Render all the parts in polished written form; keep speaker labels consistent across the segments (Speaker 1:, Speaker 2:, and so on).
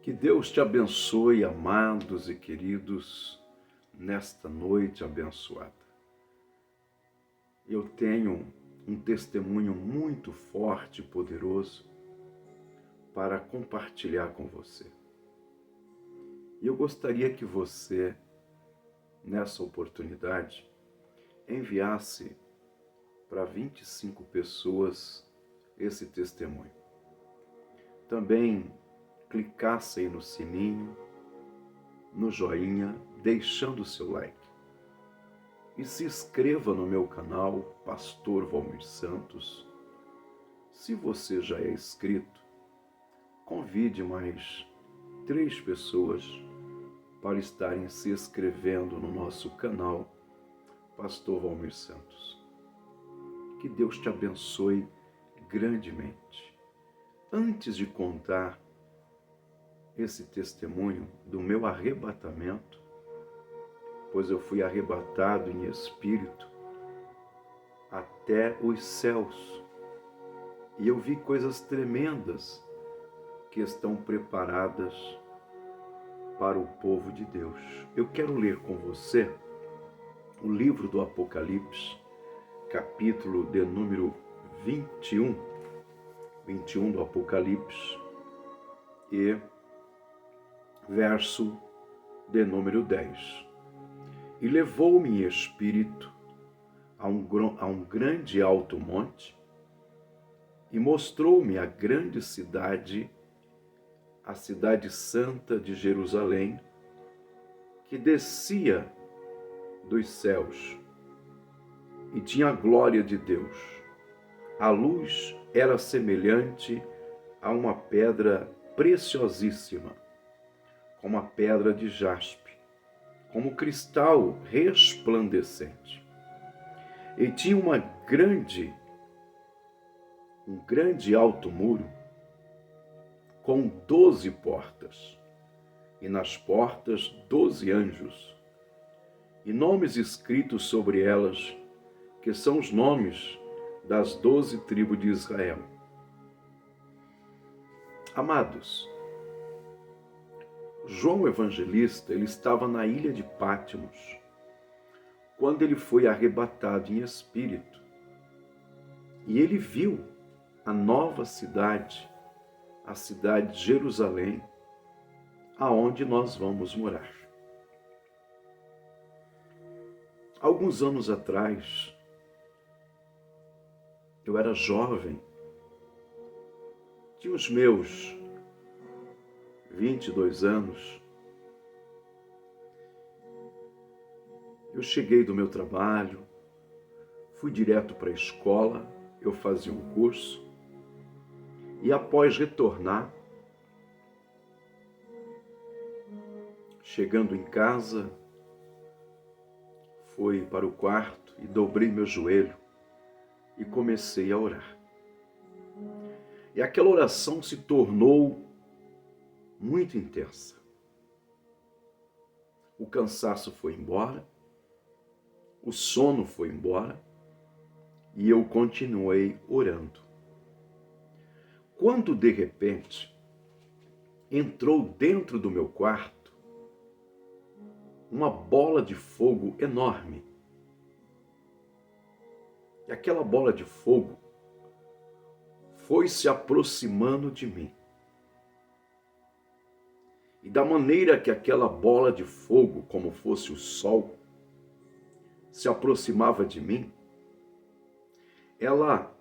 Speaker 1: Que Deus te abençoe, amados e queridos, nesta noite abençoada. Eu tenho um testemunho muito forte e poderoso para compartilhar com você. E eu gostaria que você, nessa oportunidade, enviasse para 25 pessoas esse testemunho. Também clicasse aí no sininho, no joinha, deixando o seu like. E se inscreva no meu canal, Pastor Valmir Santos. Se você já é inscrito, convide mais 3 pessoas para estarem se inscrevendo no nosso canal, Pastor Valmir Santos. Que Deus te abençoe grandemente. Antes de contar esse testemunho do meu arrebatamento, pois eu fui arrebatado em espírito até os céus, e eu vi coisas tremendas que estão preparadas para o povo de Deus. Eu quero ler com você o livro do Apocalipse, capítulo de número 21 do Apocalipse, e verso de número 10. E levou-me em espírito a um grande alto monte, e mostrou-me a grande cidade, a cidade santa de Jerusalém, que descia dos céus, e tinha a glória de Deus. A luz era semelhante a uma pedra preciosíssima, como a pedra de jaspe, como cristal resplandecente. E tinha um grande alto muro, com 12 portas, e nas portas 12 anjos, e nomes escritos sobre elas, que são os nomes das 12 tribos de Israel. Amados, João Evangelista, ele estava na ilha de Patmos, quando ele foi arrebatado em espírito, e ele viu a nova cidade, a cidade de Jerusalém, aonde nós vamos morar. Alguns anos atrás, eu era jovem, tinha os meus 22 anos. Eu cheguei do meu trabalho, fui direto para a escola, eu fazia um curso, e após retornar, chegando em casa, fui para o quarto e dobrei meu joelho e comecei a orar. E aquela oração se tornou muito intensa. O cansaço foi embora, o sono foi embora, e eu continuei orando. Quando de repente entrou dentro do meu quarto uma bola de fogo enorme. E aquela bola de fogo foi se aproximando de mim. E da maneira que aquela bola de fogo, como fosse o sol, se aproximava de mim, ela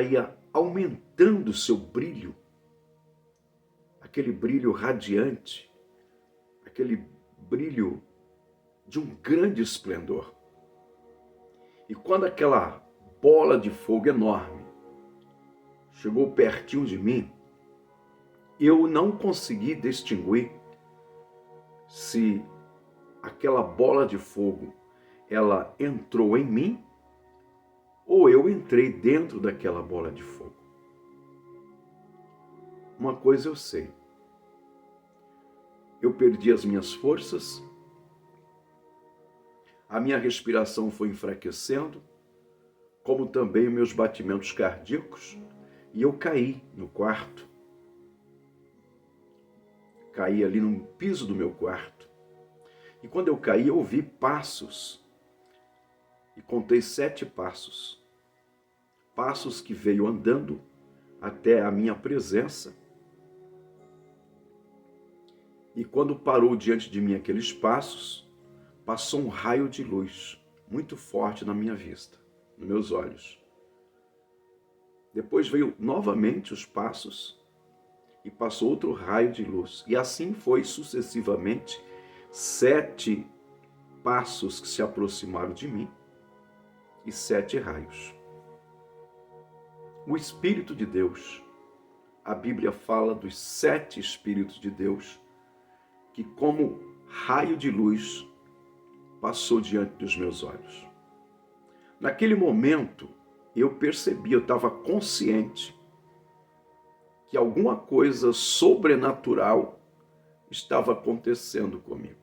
Speaker 1: ia aumentando o seu brilho, aquele brilho radiante, aquele brilho de um grande esplendor. E quando aquela bola de fogo enorme chegou pertinho de mim, eu não consegui distinguir se aquela bola de fogo ela entrou em mim ou eu entrei dentro daquela bola de fogo. Uma coisa eu sei, eu perdi as minhas forças, a minha respiração foi enfraquecendo, como também meus batimentos cardíacos, e eu caí no quarto. caí ali no piso do meu quarto. E quando eu caí, eu ouvi passos. E contei 7 passos. Passos que veio andando até a minha presença. E quando parou diante de mim aqueles passos, passou um raio de luz muito forte na minha vista, nos meus olhos. Depois veio novamente os passos e passou outro raio de luz. E assim foi sucessivamente 7 passos que se aproximaram de mim e 7 raios. O Espírito de Deus, a Bíblia fala dos 7 Espíritos de Deus, que como raio de luz passou diante dos meus olhos. Naquele momento, eu percebi, eu estava consciente que alguma coisa sobrenatural estava acontecendo comigo.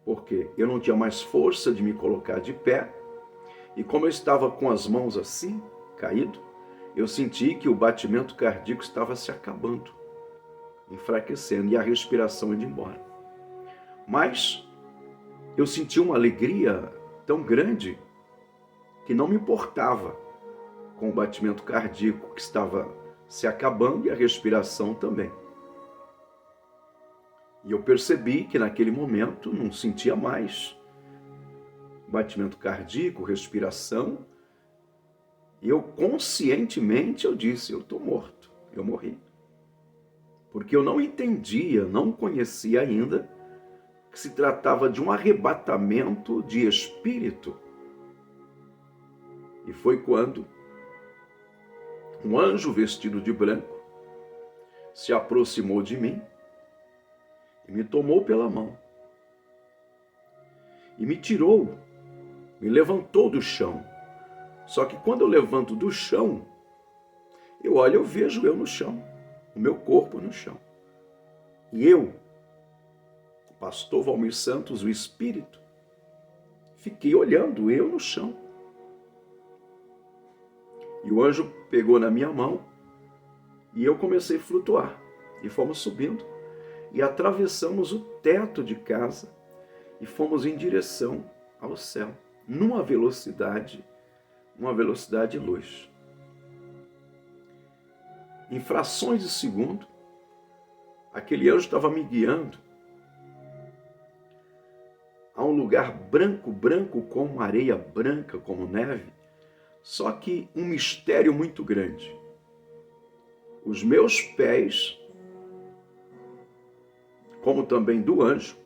Speaker 1: Porque eu não tinha mais força de me colocar de pé, e como eu estava com as mãos assim, caído, eu senti que o batimento cardíaco estava se acabando, enfraquecendo, e a respiração indo embora. Mas eu senti uma alegria tão grande que não me importava com o batimento cardíaco que estava se acabando e a respiração também. E eu percebi que naquele momento não sentia mais batimento cardíaco, respiração, e eu conscientemente eu disse, eu estou morto, eu morri. Porque eu não entendia, não conhecia ainda que se tratava de um arrebatamento de espírito. E foi quando um anjo vestido de branco se aproximou de mim e me tomou pela mão. E me tirou, me levantou do chão. Só que quando eu levanto do chão, eu olho, eu vejo eu no chão, o meu corpo no chão. E eu, o pastor Valmir Santos, o Espírito, fiquei olhando eu no chão. E o anjo pegou na minha mão e eu comecei a flutuar. E fomos subindo e atravessamos o teto de casa e fomos em direção ao céu, numa velocidade luz. Em frações de segundo, aquele anjo estava me guiando a um lugar branco, como areia branca, como neve, só que um mistério muito grande. Os meus pés, como também do anjo,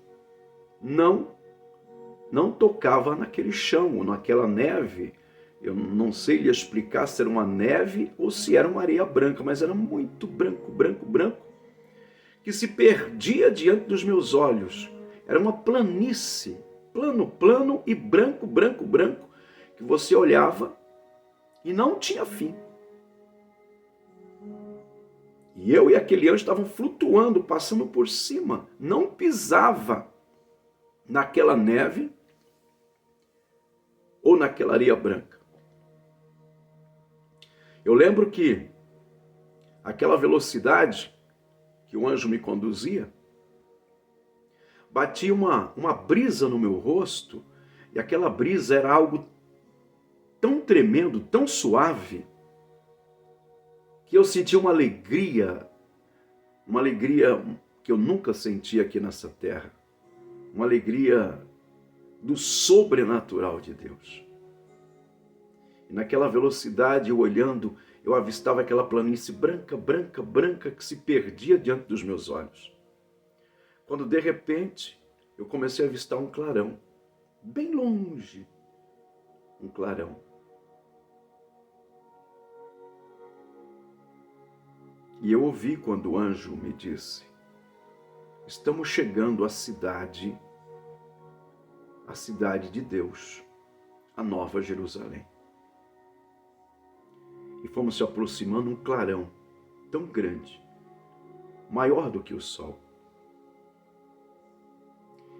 Speaker 1: não tocava naquele chão, naquela neve. Eu não sei lhe explicar se era uma neve ou se era uma areia branca, mas era muito branco, que se perdia diante dos meus olhos. Era uma planície, plano e branco, que você olhava e não tinha fim. E eu e aquele anjo estavam flutuando, passando por cima, não pisava naquela neve ou naquela areia branca. Eu lembro que aquela velocidade que o anjo me conduzia, batia uma brisa no meu rosto, e aquela brisa era algo tão tremendo, tão suave, que eu sentia uma alegria que eu nunca senti aqui nessa terra, uma alegria do sobrenatural de Deus. E naquela velocidade, eu olhando, eu avistava aquela planície branca, que se perdia diante dos meus olhos. Quando de repente, eu comecei a avistar um clarão, bem longe, um clarão. E eu ouvi quando o anjo me disse, estamos chegando à cidade de Deus, a Nova Jerusalém. E fomos se aproximando um clarão tão grande, maior do que o sol.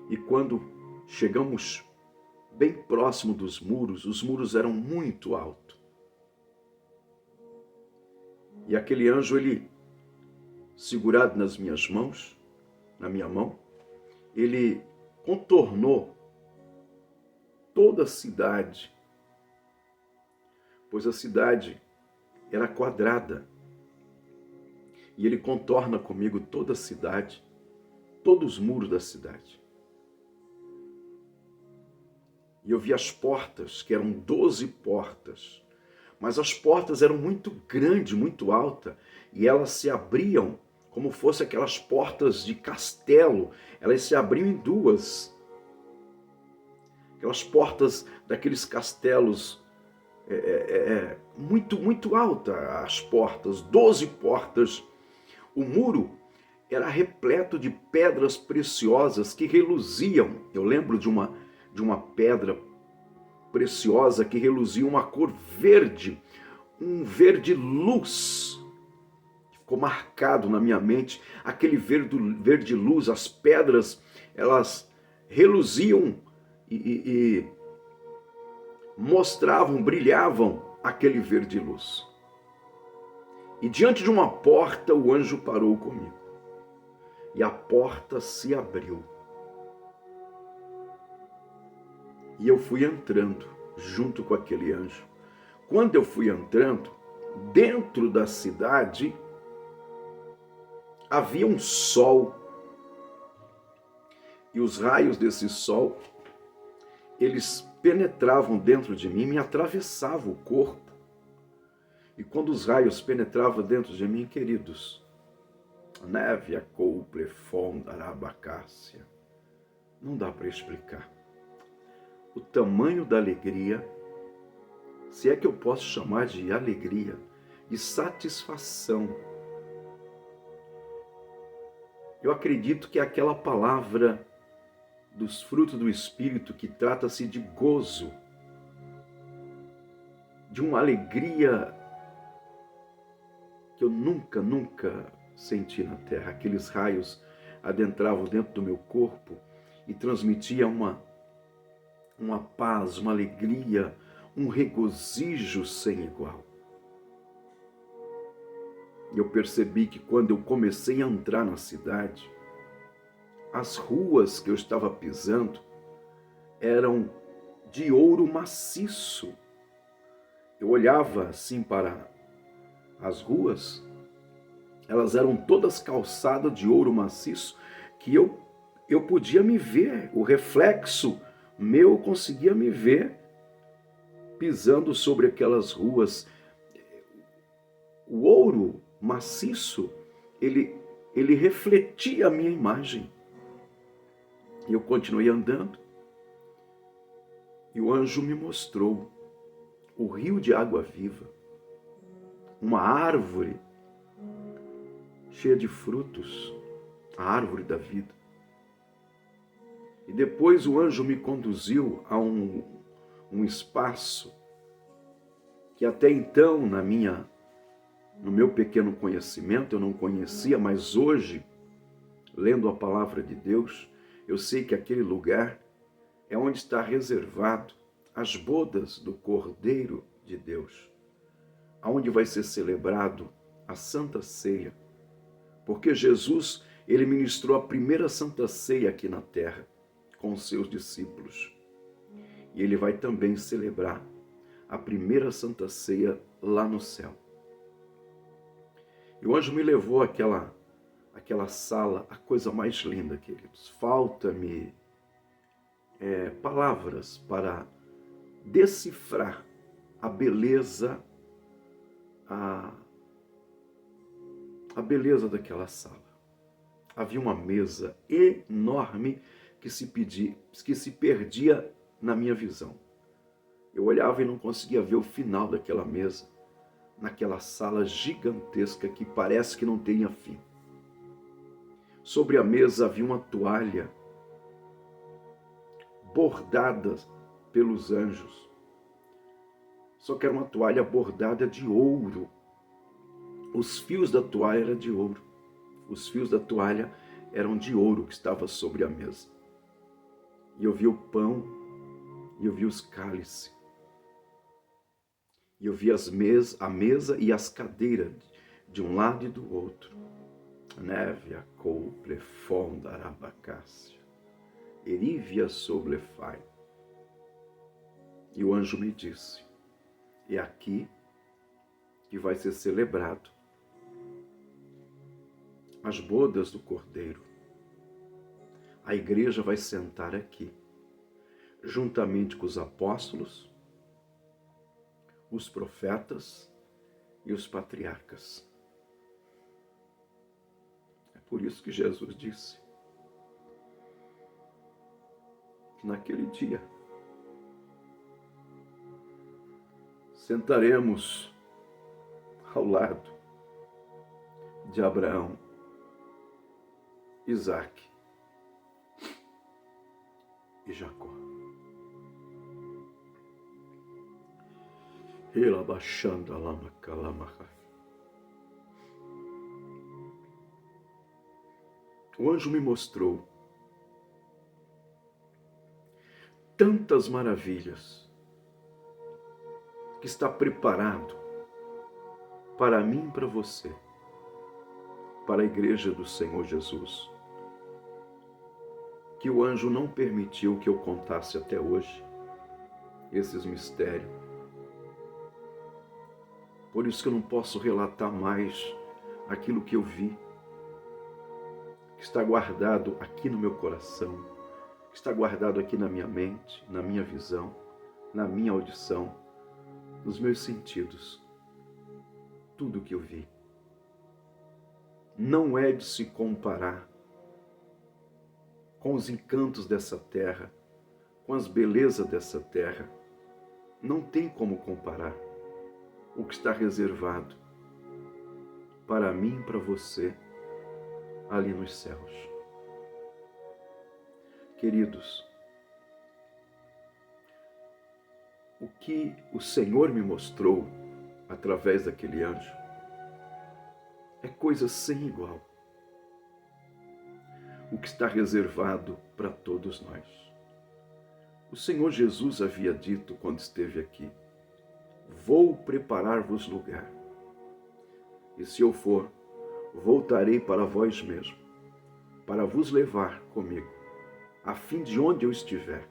Speaker 1: E quando chegamos bem próximo dos muros, os muros eram muito altos. E aquele anjo, ele segurado nas minhas mãos, na minha mão, ele contornou toda a cidade, pois a cidade era quadrada. E ele contorna comigo toda a cidade, todos os muros da cidade. E eu vi as portas, que eram 12 portas, mas as portas eram muito grandes, muito altas, e elas se abriam como fossem aquelas portas de castelo, elas se abriam em duas. Aquelas portas daqueles castelos, muito alta as portas, 12 portas. O muro era repleto de pedras preciosas que reluziam. Eu lembro de uma pedra preciosa que reluzia uma cor verde, um verde luz. Ficou marcado na minha mente aquele verde luz, as pedras, elas reluziam e mostravam, brilhavam aquele verde luz. E diante de uma porta o anjo parou comigo. E a porta se abriu. E eu fui entrando junto com aquele anjo. Quando eu fui entrando, dentro da cidade, havia um sol. E os raios desse sol, eles penetravam dentro de mim, me atravessavam o corpo. E quando os raios penetravam dentro de mim, queridos, neve a couple fonda arabacácia, não dá para explicar o tamanho da alegria, se é que eu posso chamar de alegria, de satisfação. Eu acredito que é aquela palavra dos frutos do Espírito que trata-se de gozo, de uma alegria que eu nunca senti na terra. Aqueles raios adentravam dentro do meu corpo e transmitiam uma paz, uma alegria, um regozijo sem igual. E eu percebi que quando eu comecei a entrar na cidade, as ruas que eu estava pisando eram de ouro maciço. Eu olhava assim para as ruas, elas eram todas calçadas de ouro maciço, que eu podia me ver, o reflexo meu conseguia me ver pisando sobre aquelas ruas. O ouro maciço, ele refletia a minha imagem. E eu continuei andando, e o anjo me mostrou o rio de água viva, uma árvore cheia de frutos, a árvore da vida. E depois o anjo me conduziu a um espaço que até então, no meu pequeno conhecimento, eu não conhecia, mas hoje, lendo a palavra de Deus, eu sei que aquele lugar é onde está reservado as bodas do Cordeiro de Deus, aonde vai ser celebrado a Santa Ceia, porque Jesus, ele ministrou a primeira Santa Ceia aqui na terra, com os seus discípulos. E ele vai também celebrar a primeira Santa Ceia lá no céu. E o anjo me levou àquela sala, a coisa mais linda, queridos. Falta-me palavras para decifrar a beleza, a beleza daquela sala. Havia uma mesa enorme que se perdia na minha visão. Eu olhava e não conseguia ver o final daquela mesa, naquela sala gigantesca que parece que não tinha fim. Sobre a mesa havia uma toalha bordada pelos anjos. Só que era uma toalha bordada de ouro. Os fios da toalha eram de ouro. Os fios da toalha eram de ouro que estava sobre a mesa. E eu vi o pão, e eu vi os cálices. E eu vi a mesa e as cadeiras de um lado e do outro. Névia couple fonda arabacácia, erívia soblefai. E o anjo me disse, é aqui que vai ser celebrado as bodas do Cordeiro. A igreja vai sentar aqui, juntamente com os apóstolos, os profetas e os patriarcas. É por isso que Jesus disse que naquele dia sentaremos ao lado de Abraão, Isaque e Jacó. Ela baixando a lama calamaca. O anjo me mostrou tantas maravilhas que está preparado para mim e para você, para a igreja do Senhor Jesus, que o anjo não permitiu que eu contasse até hoje esses mistérios. Por isso que eu não posso relatar mais aquilo que eu vi, que está guardado aqui no meu coração, que está guardado aqui na minha mente, na minha visão, na minha audição, nos meus sentidos. Tudo que eu vi não é de se comparar com os encantos dessa terra, com as belezas dessa terra. Não tem como comparar o que está reservado para mim e para você ali nos céus. Queridos, o que o Senhor me mostrou através daquele anjo é coisa sem igual. O que está reservado para todos nós. O Senhor Jesus havia dito quando esteve aqui, vou preparar-vos lugar, e se eu for, voltarei para vós mesmo, para vos levar comigo, a fim de onde eu estiver,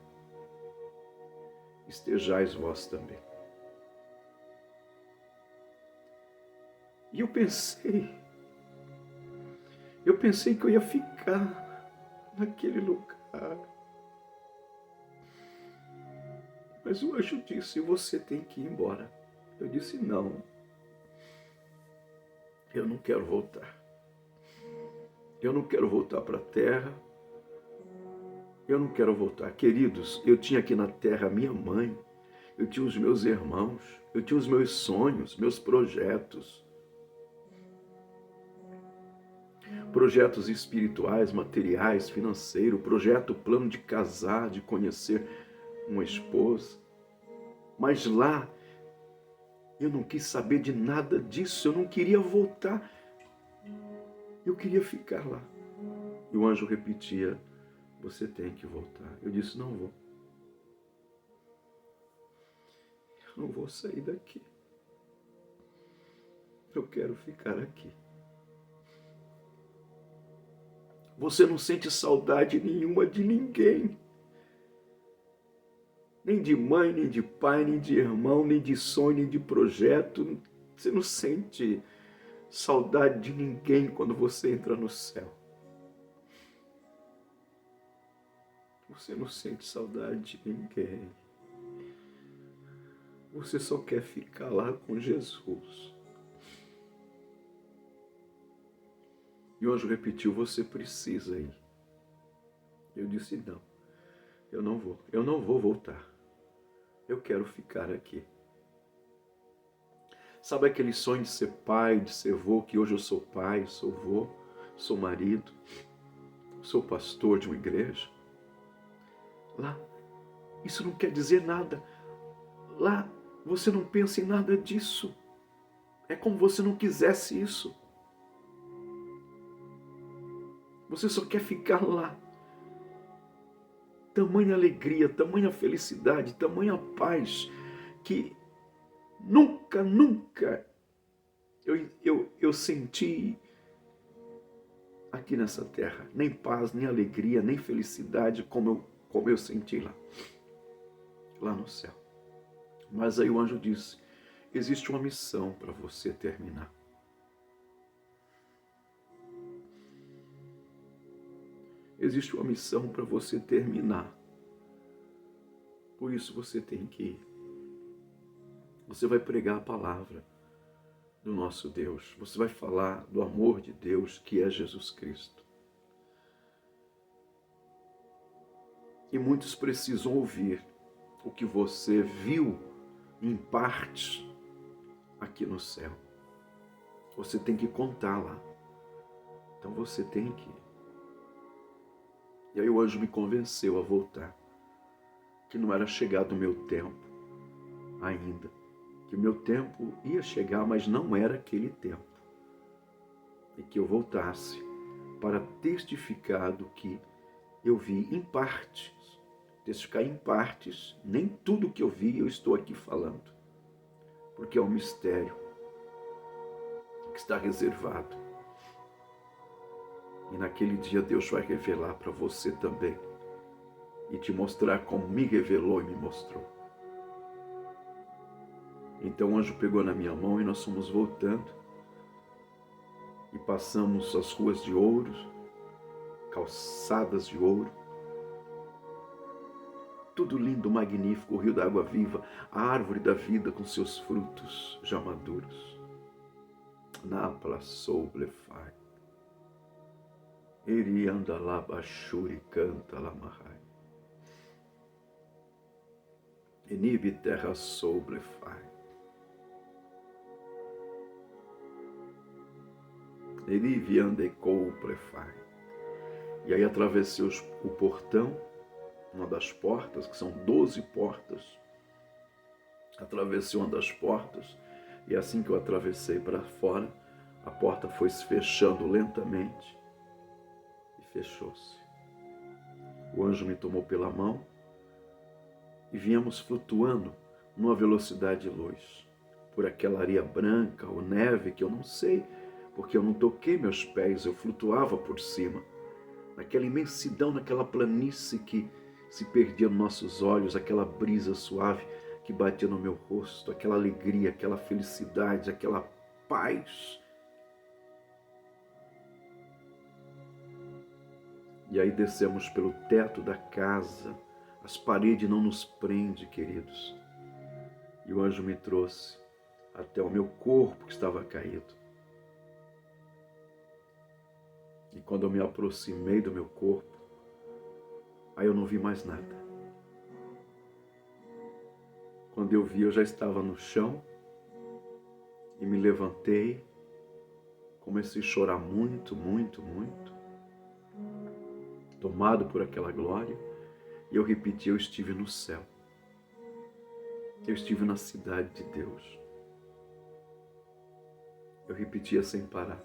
Speaker 1: estejais vós também. E eu pensei que eu ia ficar naquele lugar. Mas o anjo disse, você tem que ir embora. Eu disse, não. Eu não quero voltar. Eu não quero voltar para a terra. Eu não quero voltar. Queridos, eu tinha aqui na terra minha mãe. Eu tinha os meus irmãos. Eu tinha os meus sonhos, meus projetos. Projetos espirituais, materiais, financeiros, projeto, plano de casar, de conhecer uma esposa. Mas lá, eu não quis saber de nada disso, eu não queria voltar. Eu queria ficar lá. E o anjo repetia, você tem que voltar. Eu disse, não vou. Eu não vou sair daqui. Eu quero ficar aqui. Você não sente saudade nenhuma de ninguém. Nem de mãe, nem de pai, nem de irmão, nem de sonho, nem de projeto. Você não sente saudade de ninguém quando você entra no céu. Você não sente saudade de ninguém. Você só quer ficar lá com Jesus. E o anjo repetiu, você precisa ir. Eu disse, não, eu não vou voltar. Eu quero ficar aqui. Sabe aquele sonho de ser pai, de ser vô, que hoje eu sou pai, sou vô, sou marido, sou pastor de uma igreja? Lá, isso não quer dizer nada. Lá, você não pensa em nada disso. É como se você não quisesse isso. Você só quer ficar lá. Tamanha alegria, tamanha felicidade, tamanha paz, que nunca eu senti aqui nessa terra, nem paz, nem alegria, nem felicidade como eu senti lá no céu. Mas aí o anjo disse, existe uma missão para você terminar. Existe uma missão para você terminar. Por isso você tem que ir. Você vai pregar a palavra do nosso Deus. Você vai falar do amor de Deus, que é Jesus Cristo. E muitos precisam ouvir o que você viu em partes aqui no céu. Você tem que contar lá. Então você tem que ir. E aí o anjo me convenceu a voltar. Que não era chegado o meu tempo ainda. Que o meu tempo ia chegar, mas não era aquele tempo. E que eu voltasse para testificar do que eu vi em partes. Testificar em partes, nem tudo que eu vi eu estou aqui falando. Porque é um mistério que está reservado. E naquele dia Deus vai revelar para você também. E te mostrar como me revelou e me mostrou. Então o anjo pegou na minha mão e nós fomos voltando. E passamos as ruas de ouro, calçadas de ouro. Tudo lindo, magnífico, o rio da água viva, a árvore da vida com seus frutos já maduros. Napla soblefai. Erianda labachuri canta lamahai. Enibe terra soblefai. Erive ande couplefai. E aí atravessei o portão, uma das portas, que são 12 portas. Atravessei uma das portas e assim que eu atravessei para fora, a porta foi se fechando lentamente e fechou-se. O anjo me tomou pela mão e viemos flutuando numa velocidade de luz por aquela areia branca ou neve que eu não sei, porque eu não toquei meus pés, eu flutuava por cima, naquela imensidão, naquela planície que se perdia nos nossos olhos, aquela brisa suave que batia no meu rosto, aquela alegria, aquela felicidade, aquela paz. E aí descemos pelo teto da casa, as paredes não nos prendem, queridos. E o anjo me trouxe até o meu corpo que estava caído. E quando eu me aproximei do meu corpo, aí eu não vi mais nada. Quando eu vi, eu já estava no chão e me levantei, comecei a chorar muito, muito, muito, tomado por aquela glória, e eu repeti, eu estive no céu. Eu estive na cidade de Deus. Eu repetia sem parar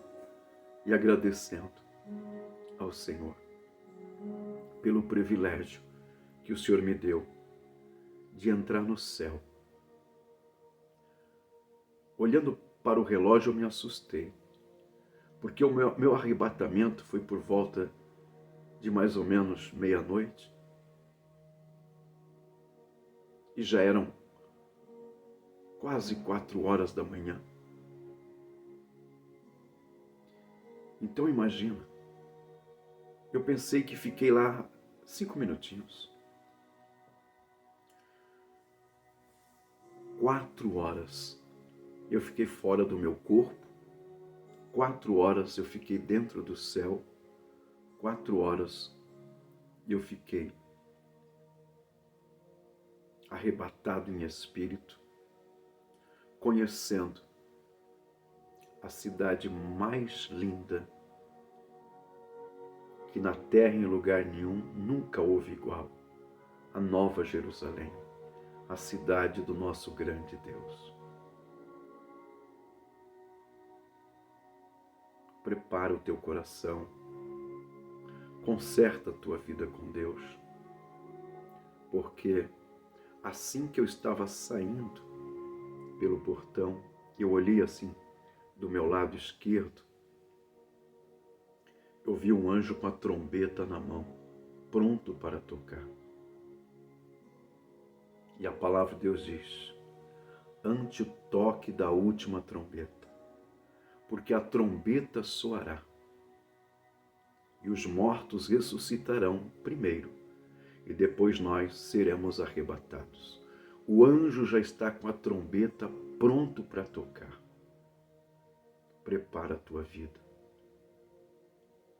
Speaker 1: e agradecendo ao Senhor pelo privilégio que o Senhor me deu de entrar no céu. Olhando para o relógio, eu me assustei, porque o meu arrebatamento foi por volta de mais ou menos meia-noite, e já eram quase 4 horas da manhã. Então imagina, eu pensei que fiquei lá 5 minutinhos. 4 horas eu fiquei fora do meu corpo, 4 horas eu fiquei dentro do céu, 4 horas eu fiquei arrebatado em espírito, conhecendo a cidade mais linda, que na terra em lugar nenhum nunca houve igual, a Nova Jerusalém, a cidade do nosso grande Deus. Prepara o teu coração, conserta a tua vida com Deus, porque assim que eu estava saindo pelo portão, eu olhei assim do meu lado esquerdo eu vi um anjo com a trombeta na mão, pronto para tocar. E a palavra de Deus diz: ante o toque da última trombeta, porque a trombeta soará, e os mortos ressuscitarão primeiro, e depois nós seremos arrebatados. O anjo já está com a trombeta pronto para tocar. Prepara a tua vida.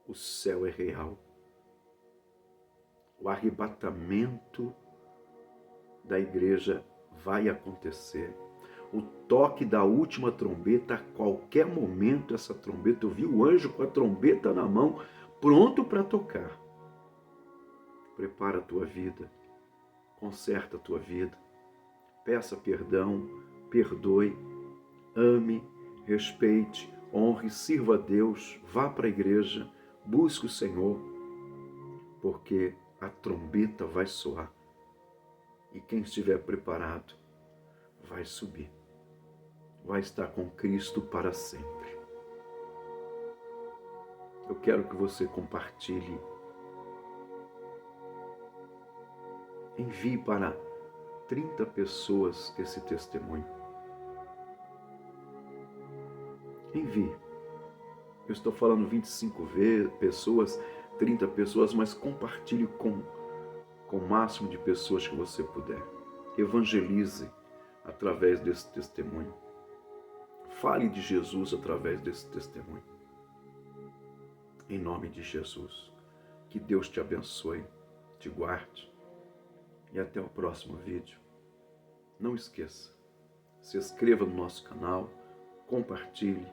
Speaker 1: O céu é real. O arrebatamento da igreja vai acontecer. O toque da última trombeta, a qualquer momento essa trombeta, eu vi o anjo com a trombeta na mão, pronto para tocar. Prepara a tua vida, conserta a tua vida, peça perdão, perdoe, ame, respeite, honre, sirva a Deus, vá para a igreja, busque o Senhor, porque a trombeta vai soar e quem estiver preparado vai subir, vai estar com Cristo para sempre. Eu quero que você compartilhe, envie para 30 pessoas esse testemunho. Envie. Eu estou falando 25 pessoas, 30 pessoas, mas compartilhe com o máximo de pessoas que você puder. Evangelize através desse testemunho. Fale de Jesus através desse testemunho. Em nome de Jesus. Que Deus te abençoe, te guarde. E até o próximo vídeo. Não esqueça, se inscreva no nosso canal, compartilhe,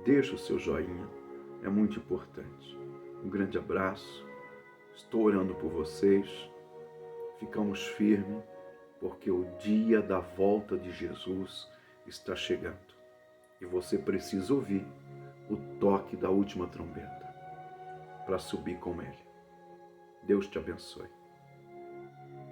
Speaker 1: deixe o seu joinha, é muito importante. Um grande abraço, estou orando por vocês, ficamos firmes, porque o dia da volta de Jesus está chegando. E você precisa ouvir o toque da última trombeta para subir com ele. Deus te abençoe.